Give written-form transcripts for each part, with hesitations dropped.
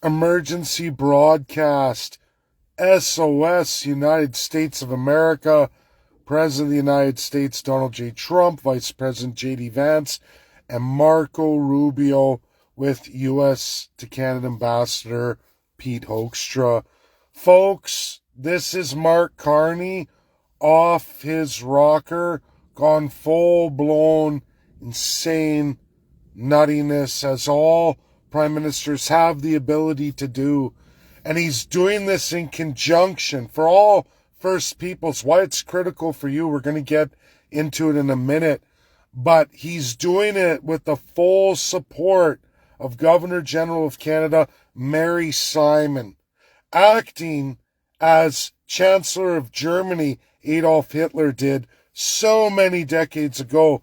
Emergency broadcast. SOS, United States of America. President of the United States, Donald J. Trump. Vice President J.D. Vance. And Marco Rubio with U.S. to Canada Ambassador Pete Hoekstra. Folks, this is Mark Carney off his rocker, gone full-blown insane nuttiness, as all prime ministers have the ability to do. And he's doing this in conjunction for all First Peoples. Why it's critical for you, we're going to get into it in a minute. But he's doing it with the full support of Governor General of Canada, Mary Simon, acting as Chancellor of Germany, Adolf Hitler did so many decades ago.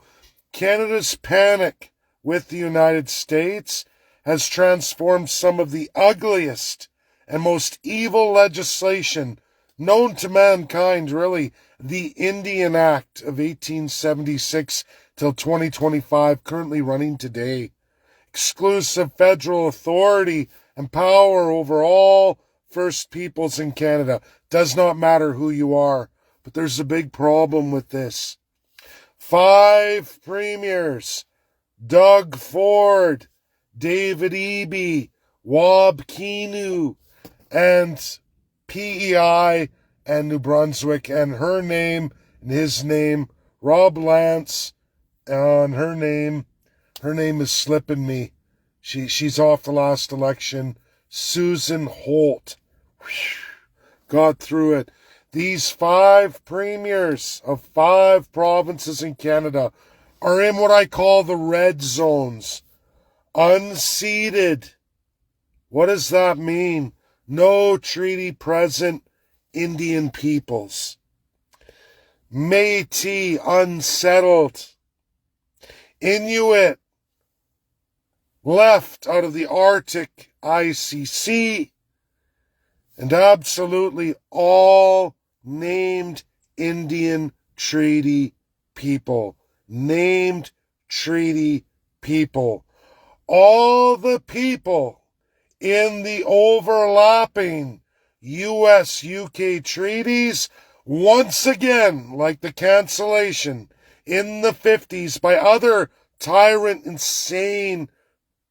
Canada's panic with the United States has transformed some of the ugliest and most evil legislation known to mankind, really, the Indian Act of 1876 till 2025, currently running today. Exclusive federal authority and power over all First Peoples in Canada. Does not matter who you are, but there's a big problem with this. 5 premiers, Doug Ford, David Eby, Wab Kinew, and PEI and New Brunswick, and her name and his name, Rob Lance, and her name is slipping me. She's off the last election. Susan Holt. Got through it. These 5 premiers of 5 provinces in Canada are in what I call the red zones. Unceded. What does that mean? No treaty present Indian peoples. Métis, unsettled. Inuit, left out of the Arctic ICC. And absolutely all named Indian treaty people. Named treaty people. All the people in the overlapping U.S.-UK treaties, once again, like the cancellation in the 50s by other tyrant, insane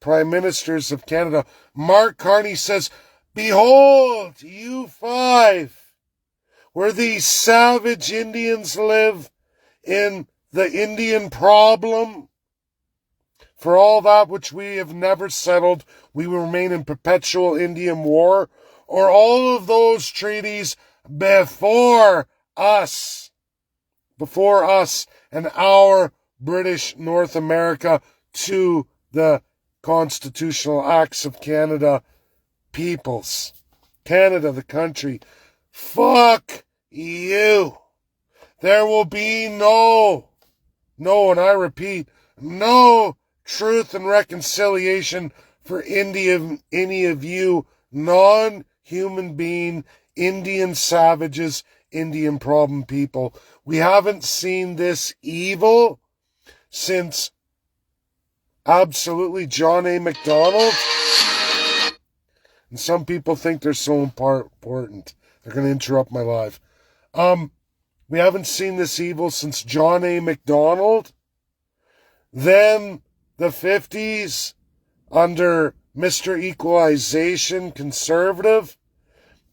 prime ministers of Canada, Mark Carney says, behold, you 5, where these savage Indians live in the Indian problem. For all that which we have never settled, we will remain in perpetual Indian war, or all of those treaties before us and our British North America to the constitutional acts of Canada peoples. Canada, the country. Fuck you. There will be no, and I repeat, no truth and reconciliation for any of you non-human being, Indian savages, Indian problem people. We haven't seen this evil since absolutely John A. Macdonald. And some people think they're so important. They're going to interrupt my live. We haven't seen this evil since John A. Macdonald. Then the 50s under Mr. Equalization, conservative.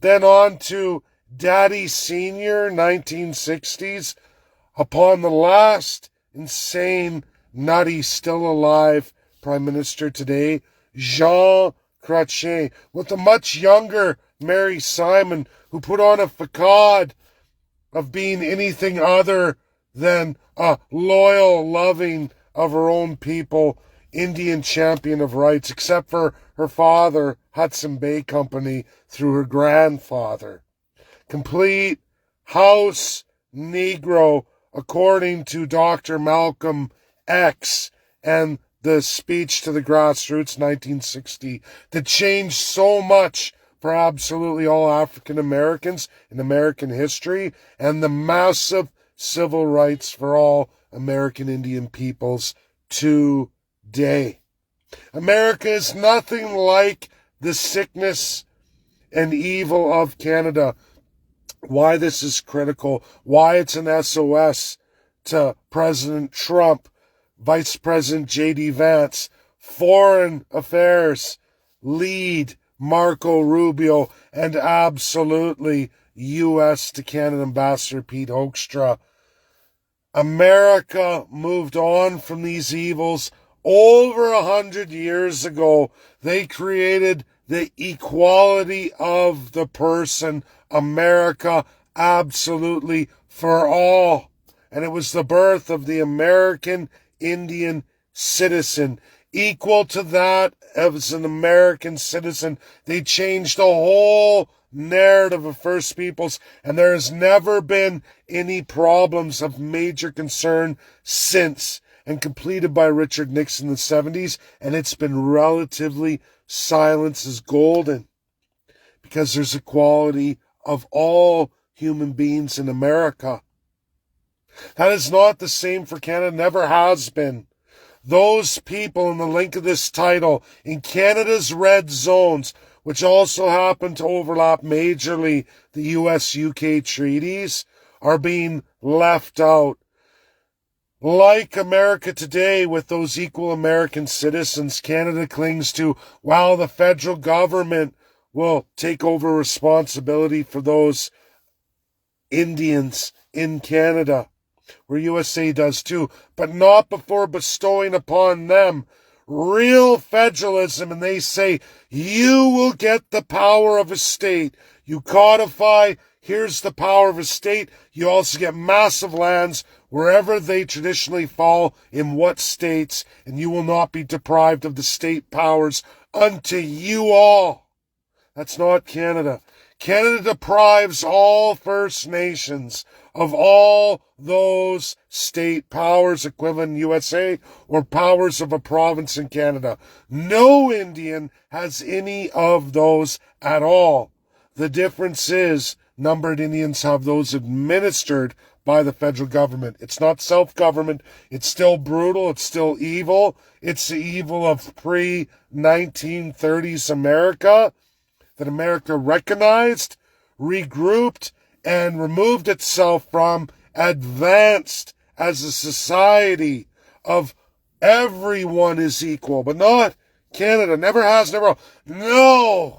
Then on to Daddy Senior, 1960s. Upon the last insane, nutty, still alive Prime Minister today, Jean Chrétien, with the much younger Mary Simon, who put on a facade of being anything other than a loyal, loving of her own people, Indian champion of rights, except for her father, Hudson Bay Company, through her grandfather. Complete house Negro, according to Dr. Malcolm X and the speech to the grassroots, 1960, that changed so much for absolutely all African Americans in American history, and the massive civil rights for all American Indian peoples today. America is nothing like the sickness and evil of Canada, why this is critical, why it's an SOS to President Trump, Vice President J.D. Vance, Foreign Affairs lead Marco Rubio, and absolutely U.S. to Canada Ambassador Pete Hoekstra. America moved on from these evils over 100 years ago. They created the equality of the person. America absolutely for all. And it was the birth of the American Indian citizen. Equal to that as an American citizen. They changed the whole narrative of First Peoples, and there has never been any problems of major concern since, and completed by Richard Nixon in the 70s, and it's been relatively silence is golden because there's equality of all human beings in America. That is not the same for Canada, never has been. Those people in the link of this title, in Canada's red zones, which also happen to overlap majorly the US-UK treaties, are being left out. Like America today, with those equal American citizens, Canada clings to, well, the federal government will take over responsibility for those Indians in Canada, where USA does too, but not before bestowing upon them real federalism. And they say, you will get the power of a state. You codify, here's the power of a state. You also get massive lands wherever they traditionally fall, in what states, and you will not be deprived of the state powers unto you all. That's not Canada. Canada deprives all First Nations of all those state powers equivalent in USA or powers of a province in Canada. No Indian has any of those at all. The difference is numbered Indians have those administered by the federal government. It's not self-government. It's still brutal. It's still evil. It's the evil of pre-1930s America that America recognized, regrouped, and removed itself from, advanced as a society of everyone is equal, but not Canada. Never has, never will. No!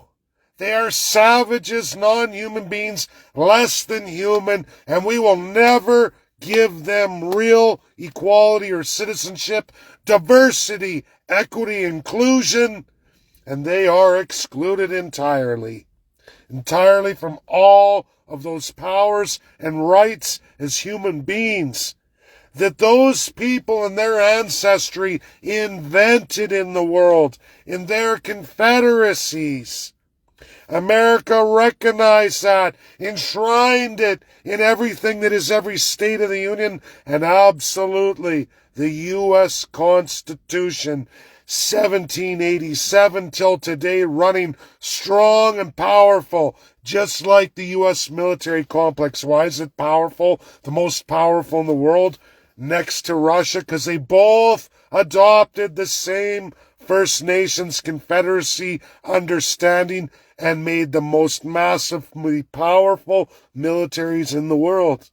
They are savages, non-human beings, less than human, and we will never give them real equality or citizenship, diversity, equity, inclusion, and they are excluded entirely from all of those powers and rights as human beings that those people and their ancestry invented in the world, in their confederacies. America recognized that, enshrined it in everything that is every state of the Union, and absolutely the U.S. Constitution, 1787 till today, running strong and powerful, just like the U.S. military complex. Why is it powerful? The most powerful in the world, next to Russia, because they both adopted the same First Nations Confederacy understanding and made the most massively powerful militaries in the world.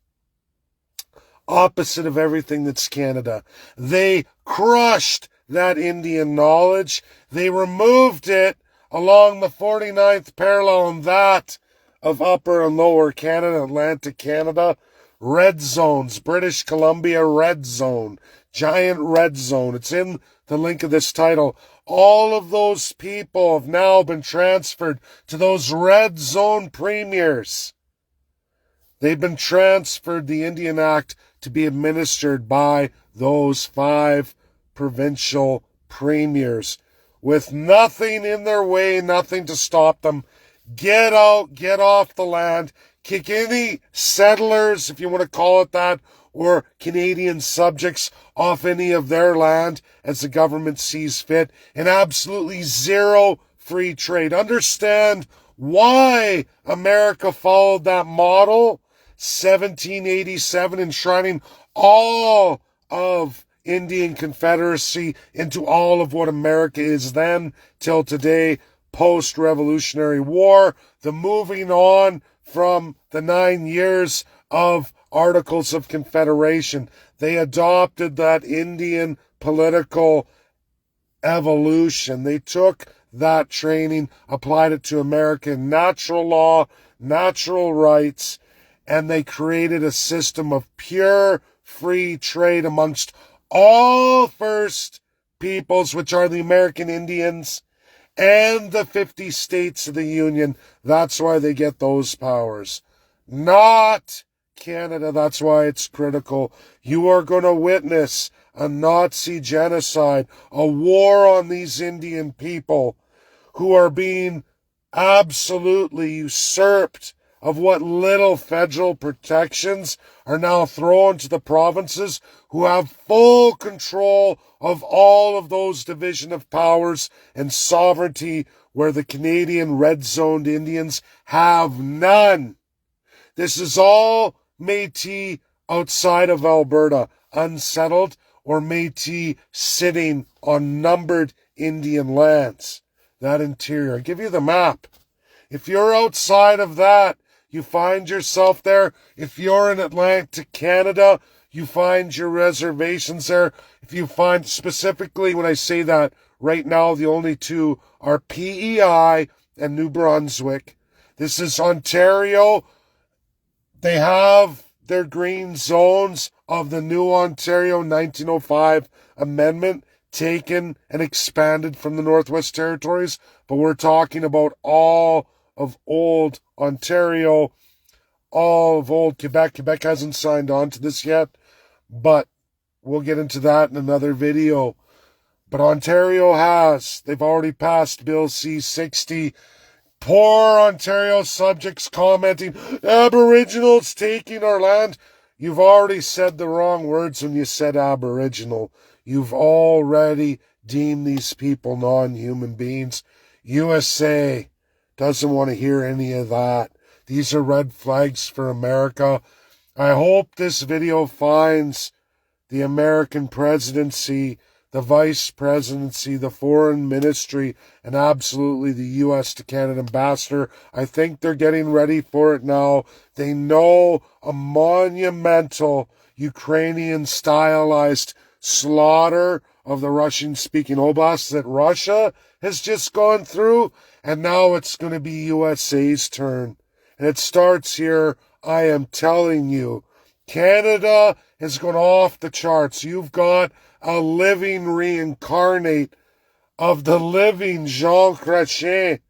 Opposite of everything that's Canada. They crushed that Indian knowledge. They removed it along the 49th parallel and that of Upper and Lower Canada, Atlantic Canada. Red zones, British Columbia red zone, giant red zone. It's in the link of this title. All of those people have now been transferred to those red zone premiers. They've been transferred, the Indian Act, to be administered by those 5 provincial premiers with nothing in their way, nothing to stop them. Get out, get off the land, kick any settlers, if you want to call it that, or Canadian subjects off any of their land as the government sees fit, and absolutely zero free trade. Understand why America followed that model, 1787, enshrining all of Indian Confederacy into all of what America is then till today, post-Revolutionary War, the moving on from the 9 years of Articles of Confederation. They adopted that Indian political evolution. They took that training, applied it to American natural law, natural rights, and they created a system of pure free trade amongst all First Peoples, which are the American Indians, and the 50 states of the Union. That's why they get those powers. Not Canada. That's why it's critical. You are going to witness a Nazi genocide, a war on these Indian people who are being absolutely usurped of what little federal protections are now thrown to the provinces, who have full control of all of those division of powers and sovereignty, where the Canadian red-zoned Indians have none. This is all Métis outside of Alberta, unsettled, or Métis sitting on numbered Indian lands. That interior. I'll give you the map. If you're outside of that, you find yourself there. If you're in Atlantic Canada, you find your reservations there. If you find, specifically when I say that, right now the only two are PEI and New Brunswick. This is Ontario. They have their green zones of the new Ontario 1905 amendment taken and expanded from the Northwest Territories, but we're talking about all of old Ontario, all of old Quebec. Quebec hasn't signed on to this yet, but we'll get into that in another video. But Ontario has. They've already passed Bill C-60. Poor Ontario subjects commenting, Aboriginals taking our land. You've already said the wrong words when you said Aboriginal. You've already deemed these people non-human beings. USA doesn't want to hear any of that. These are red flags for America. I hope this video finds the American presidency, the vice presidency, the foreign ministry, and absolutely the U.S. to Canada ambassador. I think they're getting ready for it now. They know a monumental Ukrainian stylized slaughter of the Russian-speaking oblasts that Russia has just gone through, and now it's going to be USA's turn. And it starts here. I am telling you, Canada has gone off the charts. You've got a living reincarnate of the living Jean Chrétien,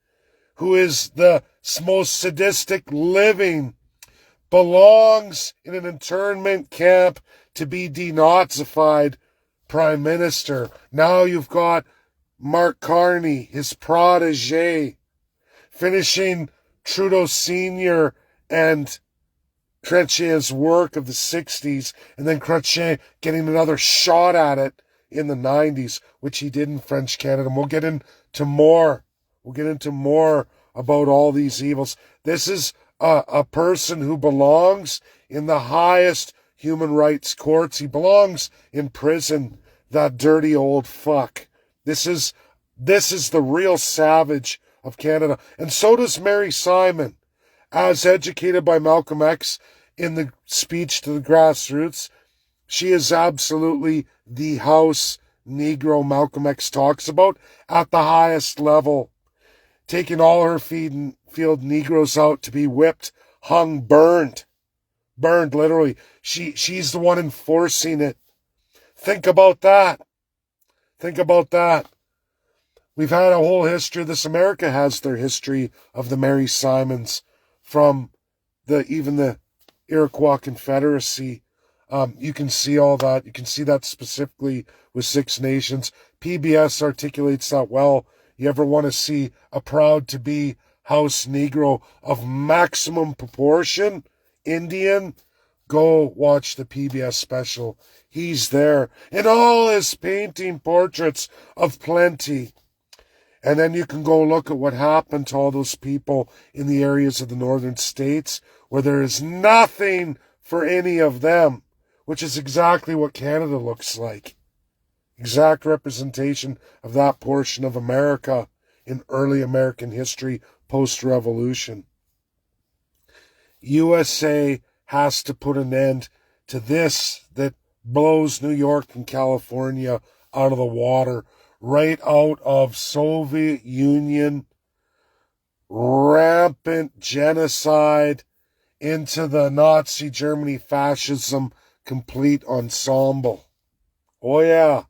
who is the most sadistic living, belongs in an internment camp to be denazified prime minister. Now you've got Mark Carney, his protege, finishing Trudeau Sr. and Chrétien's work of the 60s, and then Chrétien getting another shot at it in the 90s, which he did in French Canada. And we'll get into more. We'll get into more about all these evils. This is a person who belongs in the highest human rights courts. He belongs in prison, that dirty old fuck. This is the real savage of Canada. And so does Mary Simon, as educated by Malcolm X in the speech to the grassroots. She is absolutely the house Negro Malcolm X talks about at the highest level, taking all her field Negroes out to be whipped, hung, burned literally. She's the one enforcing it. Think about that. Think about that. We've had a whole history of this. America has their history of the Mary Simons from even the Iroquois Confederacy. You can see all that. You can see that specifically with Six Nations. PBS articulates that well. You ever want to see a proud-to-be house Negro of maximum proportion, Indian, go watch the PBS special. He's there in all his painting portraits of plenty. And then you can go look at what happened to all those people in the areas of the northern states where there is nothing for any of them, which is exactly what Canada looks like. Exact representation of that portion of America in early American history post-revolution. USA has to put an end to this that blows New York and California out of the water, right out of Soviet Union rampant genocide into the Nazi Germany fascism complete ensemble. Oh yeah,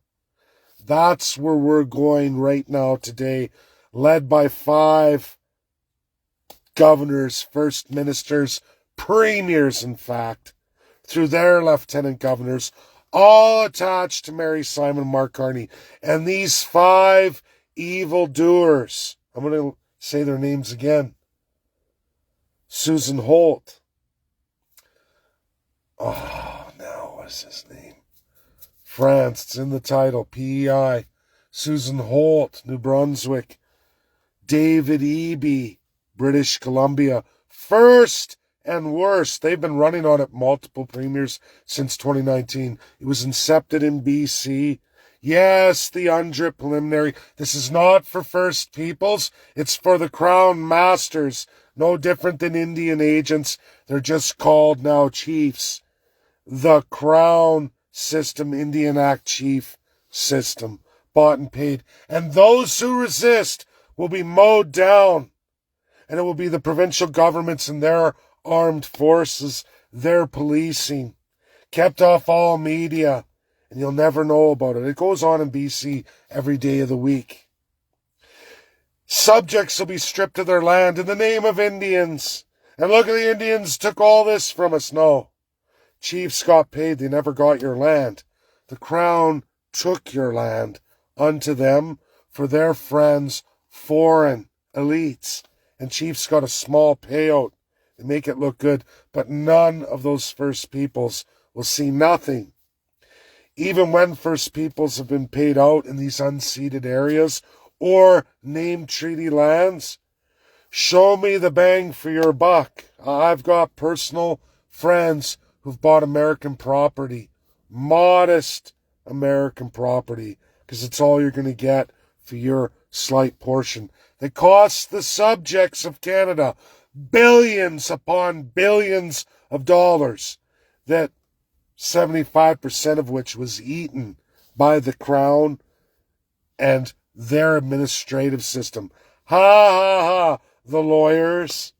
that's where we're going right now today, led by 5 governors, first ministers, premiers in fact, through their lieutenant governors, all attached to Mary Simon and Mark Carney. And these 5 evildoers, I'm going to say their names again. Susan Holt. Oh, now what's his name? France, it's in the title, PEI. Susan Holt, New Brunswick. David Eby, British Columbia. First and worst, they've been running on it, multiple premiers since 2019. It was incepted in BC. Yes, the UNDRIP preliminary. This is not for First Peoples. It's for the Crown Masters. No different than Indian agents. They're just called now chiefs. The Crown System, Indian Act Chief System. Bought and paid. And those who resist will be mowed down. And it will be the provincial governments and their armed forces, their policing, kept off all media, and you'll never know about it. It goes on in BC every day of the week. Subjects will be stripped of their land in the name of Indians. And look at the Indians took all this from us. No. Chiefs got paid. They never got your land. The Crown took your land unto them for their friends, foreign elites. And chiefs got a small payout. They make it look good. But none of those First Peoples will see nothing. Even when First Peoples have been paid out in these unceded areas or named treaty lands, show me the bang for your buck. I've got personal friends who've bought American property, modest American property, because it's all you're going to get for your slight portion. That costs the subjects of Canada billions upon billions of dollars, that 75% of which was eaten by the Crown and their administrative system. Ha ha ha, the lawyers,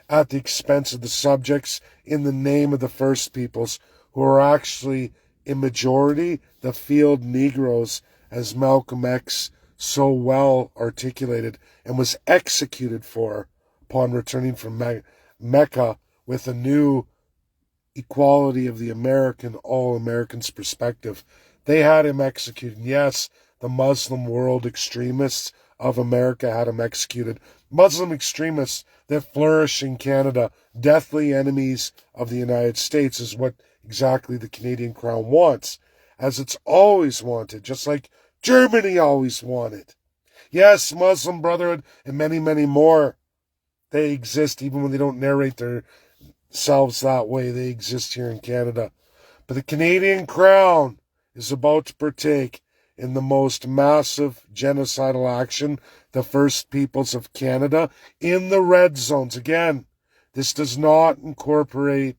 at the expense of the subjects in the name of the First Peoples, who are actually in majority the field Negroes, as Malcolm X so well articulated and was executed for upon returning from Mecca with a new equality of the American, all Americans perspective. They had him executed. Yes, the Muslim world extremists of America had him executed. Muslim extremists that flourish in Canada, deathly enemies of the United States, is what exactly the Canadian Crown wants, as it's always wanted, just like Germany always wanted. Yes, Muslim Brotherhood and many, many more. They exist even when they don't narrate themselves that way. They exist here in Canada. But the Canadian Crown is about to partake in the most massive genocidal action, the First Peoples of Canada, in the red zones. Again, this does not incorporate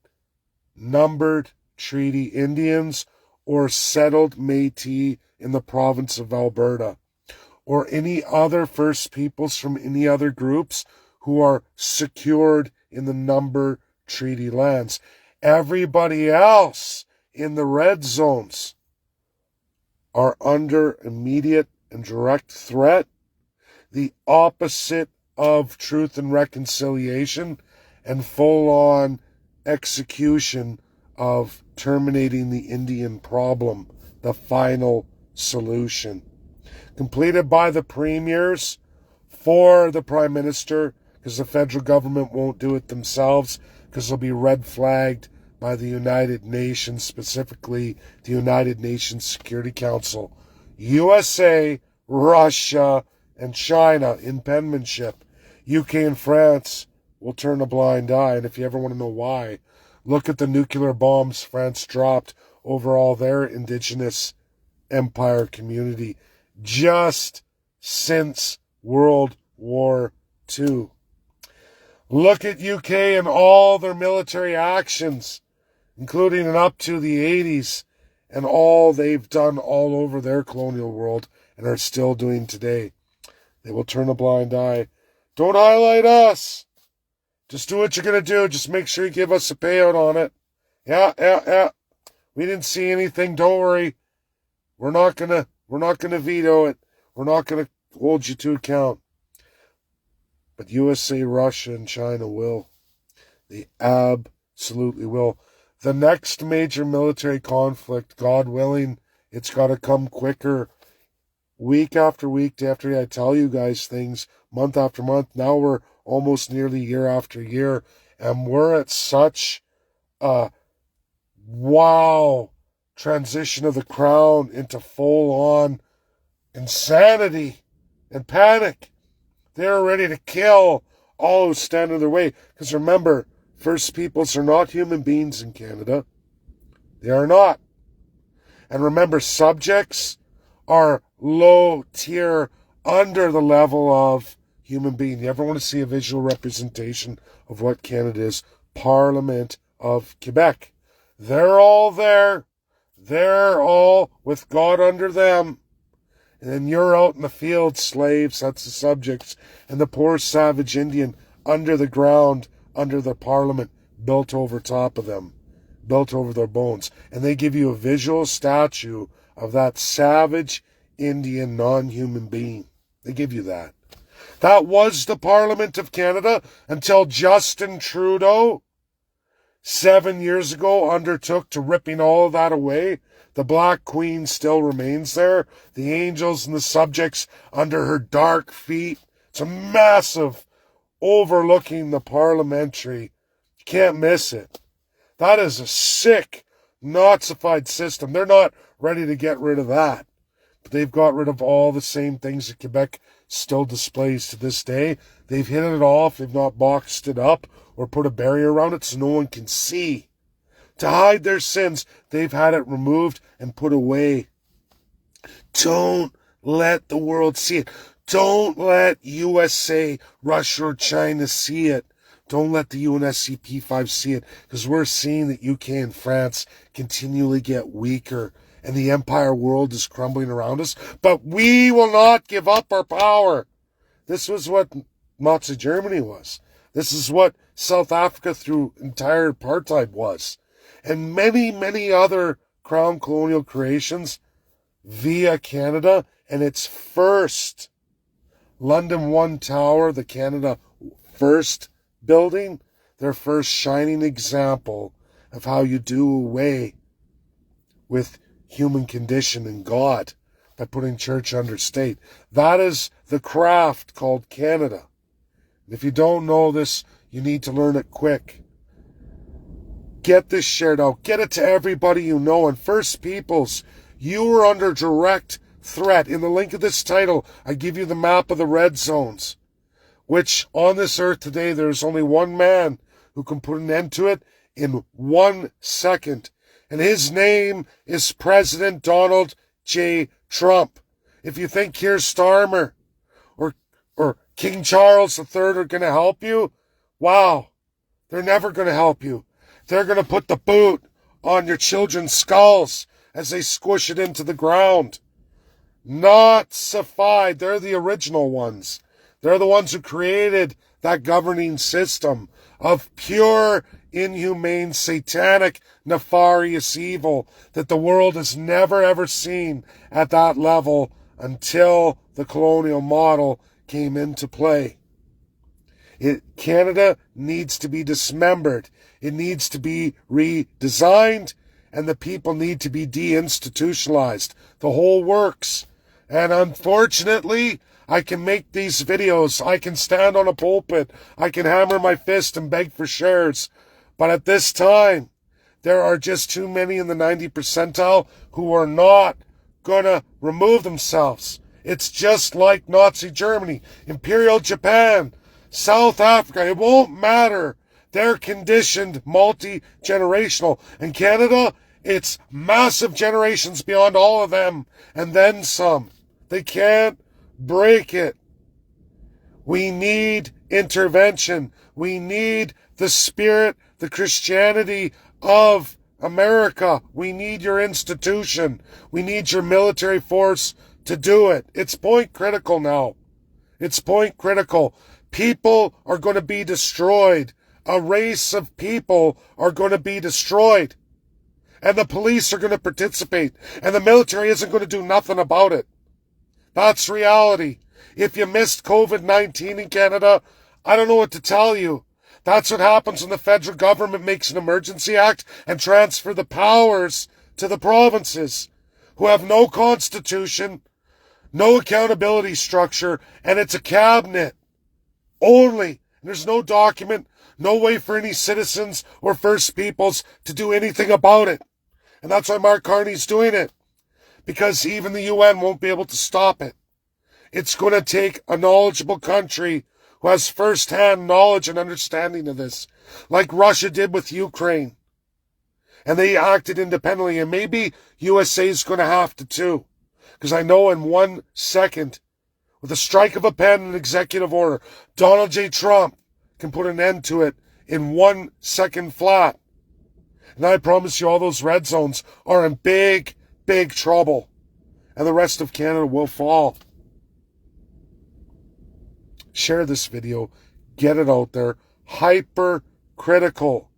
numbered treaty Indians or settled Métis in the province of Alberta, or any other First Peoples from any other groups who are secured in the number treaty lands. Everybody else in the red zones are under immediate and direct threat, the opposite of truth and reconciliation, and full-on execution of terminating the Indian problem, the final solution. Completed by the premiers for the Prime Minister, because the federal government won't do it themselves, because they'll be red flagged by the United Nations, specifically the United Nations Security Council. USA, Russia, and China in penmanship. UK and France will turn a blind eye, and if you ever want to know why, look at the nuclear bombs France dropped over all their indigenous empire community just since World War II. Look at UK and all their military actions, including and up to the 80s, and all they've done all over their colonial world and are still doing today. They will turn a blind eye. Don't highlight us. Just do what you're going to do. Just make sure you give us a payout on it. Yeah. We didn't see anything. Don't worry. We're not going to veto it. We're not going to hold you to account. But USA, Russia, and China will. They absolutely will. The next major military conflict, God willing, it's got to come quicker. Week after week, after I tell you guys things, month after month. Now we're almost nearly year after year. And we're at such a wow transition of the crown into full-on insanity and panic. They're ready to kill all who stand in their way. Because remember, First Peoples are not human beings in Canada. They are not. And remember, subjects are low tier under the level of human being. You ever want to see a visual representation of what Canada is? Parliament of Quebec. They're all there. They're all with God under them. And then you're out in the field, slaves, that's the subjects, and the poor savage Indian under the ground, under the parliament, built over top of them, built over their bones. And they give you a visual statue of that savage Indian non-human being. They give you that. That was the Parliament of Canada until Justin Trudeau, 7 years ago, undertook to ripping all of that away. The Black Queen still remains there. The angels and the subjects under her dark feet. It's a massive overlooking the parliamentary. You can't miss it. That is a sick, Nazified system. They're not ready to get rid of that. But they've got rid of all the same things that Quebec still displays to this day. They've hit it off. They've not boxed it up or put a barrier around it so no one can see. To hide their sins, they've had it removed and put away. Don't let the world see it. Don't let USA, Russia, or China see it. Don't let the UNSCP5 see it, because we're seeing that UK and France continually get weaker, and the empire world is crumbling around us. But we will not give up our power. This was what Nazi Germany was. This is what South Africa through entire apartheid was. And many, many other crown colonial creations via Canada, and its first London One Tower, the Canada First building, their first shining example of how you do away with human condition and God by putting church under state. That is the craft called Canada. And if you don't know this, you need to learn it quick. Get this shared out. Get it to everybody you know. And First Peoples, you are under direct threat. In the link of this title, I give you the map of the red zones, which on this earth today, there's only one man who can put an end to it in 1 second. And his name is President Donald J. Trump. If you think Keir Starmer or King Charles III are going to help you, wow, they're never going to help you. They're going to put the boot on your children's skulls as they squish it into the ground. Nazified. They're the original ones. They're the ones who created that governing system of pure, inhumane, satanic, nefarious evil that the world has never ever seen at that level until the colonial model came into play. Canada needs to be dismembered. It needs to be redesigned, and the people need to be deinstitutionalized. The whole works. And unfortunately, I can make these videos. I can stand on a pulpit. I can hammer my fist and beg for shares. But at this time, there are just too many in the 90 percentile who are not going to remove themselves. It's just like Nazi Germany, Imperial Japan, South Africa. It won't matter. They're conditioned multi-generational. And Canada, it's massive generations beyond all of them. And then some. They can't break it. We need intervention. We need the spirit, the Christianity of America. We need your institution. We need your military force to do it. It's point critical now. It's point critical. People are going to be destroyed. A race of people are going to be destroyed. And the police are going to participate. And the military isn't going to do nothing about it. That's reality. If you missed COVID-19 in Canada, I don't know what to tell you. That's what happens when the federal government makes an emergency act and transfer the powers to the provinces, who have no constitution, no accountability structure, and it's a cabinet only. And there's no document, no way for any citizens or First Peoples to do anything about it. And that's why Mark Carney's doing it, because even the UN won't be able to stop it. It's going to take a knowledgeable country who has first-hand knowledge and understanding of this, like Russia did with Ukraine. And they acted independently, and maybe USA is going to have to too. Because I know in 1 second, with a strike of a pen and an executive order, Donald J. Trump can put an end to it in 1 second flat. And I promise you all those red zones are in big, big trouble. And the rest of Canada will fall. Share this video. Get it out there. Hypercritical.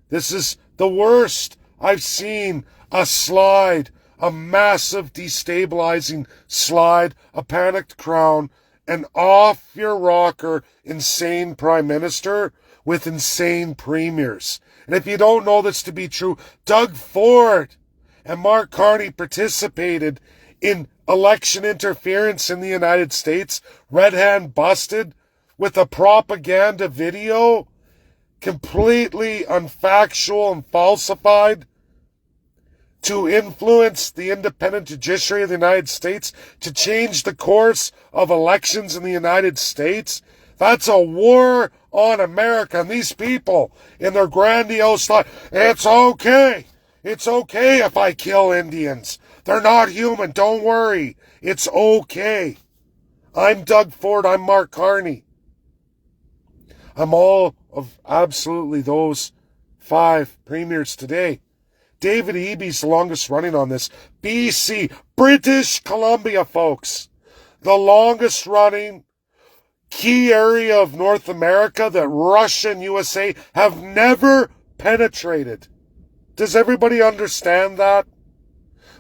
This is the worst I've seen. A slide. A massive destabilizing slide. A panicked crown. An off your rocker insane prime minister with insane premiers. And if you don't know this to be true, Doug Ford and Mark Carney participated in election interference in the United States, red hand busted, with a propaganda video, completely unfactual and falsified, to influence the independent judiciary of the United States, to change the course of elections in the United States. That's a war on America. And these people, in their grandiose life, it's okay. It's okay if I kill Indians. They're not human. Don't worry. It's okay. I'm Doug Ford. I'm Mark Carney. I'm all of absolutely those 5 premiers today. David Eby's the longest running on this. BC, British Columbia, folks. The longest running key area of North America that Russia and USA have never penetrated. Does everybody understand that?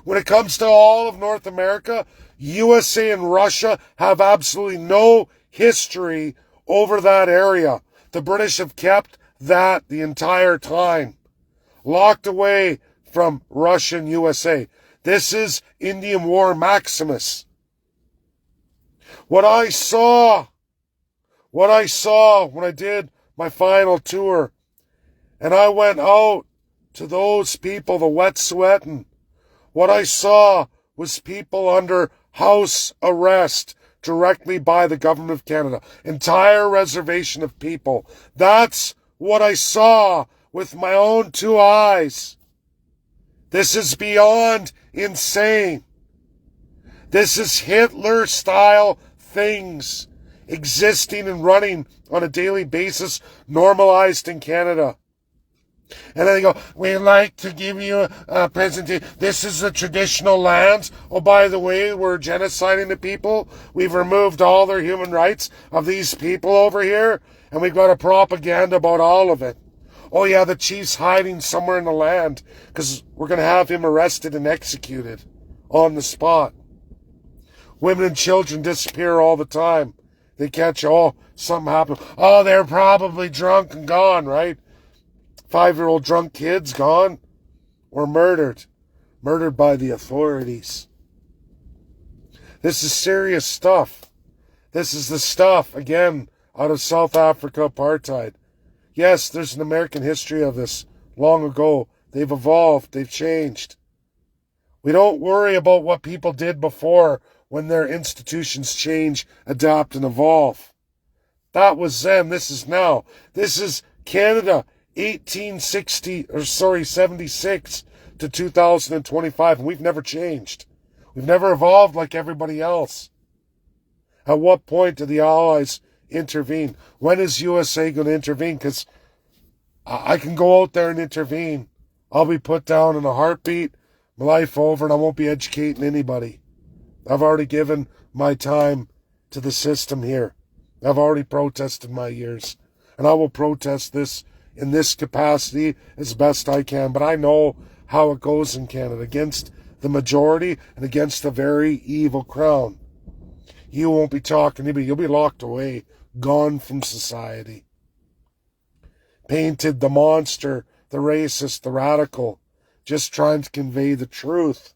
When it comes to all of North America, USA and Russia have absolutely no history over that area. The British have kept that the entire time, locked away from Russia and USA. This is Indian War Maximus. What I saw when I did my final tour, and I went out to those people, the wet sweating, what I saw was people under house arrest directly by the government of Canada. Entire reservation of people. That's what I saw with my own 2 eyes. This is beyond insane. This is Hitler-style things existing and running on a daily basis, normalized in Canada. And then they go, we'd like to give you a presentation. This is the traditional lands. Oh, by the way, we're genociding the people. We've removed all their human rights of these people over here. And we've got a propaganda about all of it. Oh, yeah, the chief's hiding somewhere in the land because we're going to have him arrested and executed on the spot. Women and children disappear all the time. They catch, oh, something happened. Oh, they're probably drunk and gone, right? 5-year-old drunk kids gone or murdered by the authorities. This is serious stuff. This is the stuff, again, out of South Africa apartheid. Yes, there's an American history of this long ago. They've evolved. They've changed. We don't worry about what people did before when their institutions change, adapt, and evolve. That was then. This is now. This is Canada. 76 to 2025, and we've never changed. We've never evolved like everybody else. At what point do the Allies intervene? When is USA going to intervene? Because I can go out there and intervene. I'll be put down in a heartbeat, my life over, and I won't be educating anybody. I've already given my time to the system here. I've already protested my years. And I will protest this in this capacity as best I can. But I know how it goes in Canada against the majority and against the very evil crown. You won't be talking to me. You'll be locked away, gone from society. Painted the monster, the racist, the radical, just trying to convey the truth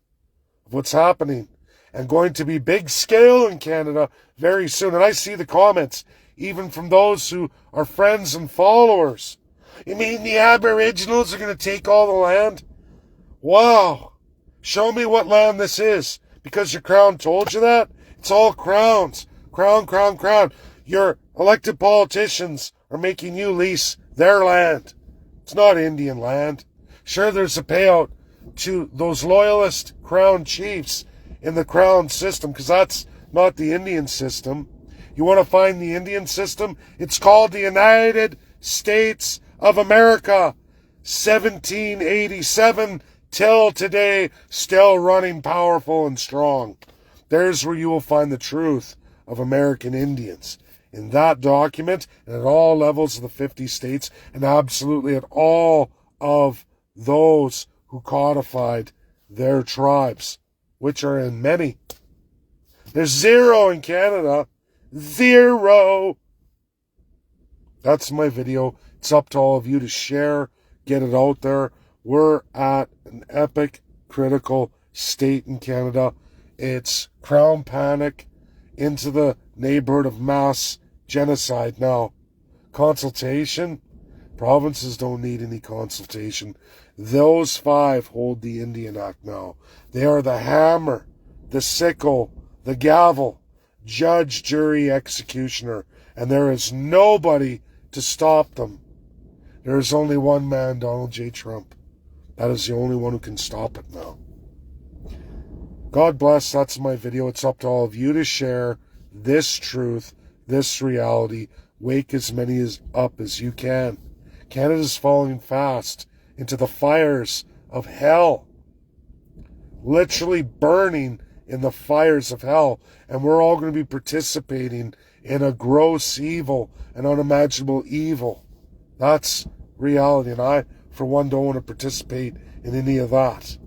of what's happening. And going to be big scale in Canada very soon. And I see the comments, even from those who are friends and followers. You mean the Aboriginals are going to take all the land? Wow. Show me what land this is. Because your crown told you that? It's all crowns. Crown, crown, crown. Your elected politicians are making you lease their land. It's not Indian land. Sure, there's a payout to those loyalist crown chiefs in the crown system, because that's not the Indian system. You want to find the Indian system? It's called the United States of America. 1787 till today, still running powerful and strong. There's where you will find the truth of American Indians. In that document, and at all levels of the 50 states, and absolutely at all of those who codified their tribes, which are in many. There's zero in Canada. Zero. That's my video. It's up to all of you to share, get it out there. We're at an epic, critical state in Canada. It's crown panic into the neighborhood of mass genocide now. Consultation? Provinces don't need any consultation. Those 5 hold the Indian Act now. They are the hammer, the sickle, the gavel, judge, jury, executioner, and there is nobody to stop them. There is only one man, Donald J. Trump. That is the only one who can stop it now. God bless. That's my video. It's up to all of you to share this truth, this reality. Wake as many up as you can. Canada's falling fast into the fires of hell. Literally burning in the fires of hell. And we're all going to be participating in a gross evil, an unimaginable evil. That's reality. And I, for one, don't want to participate in any of that.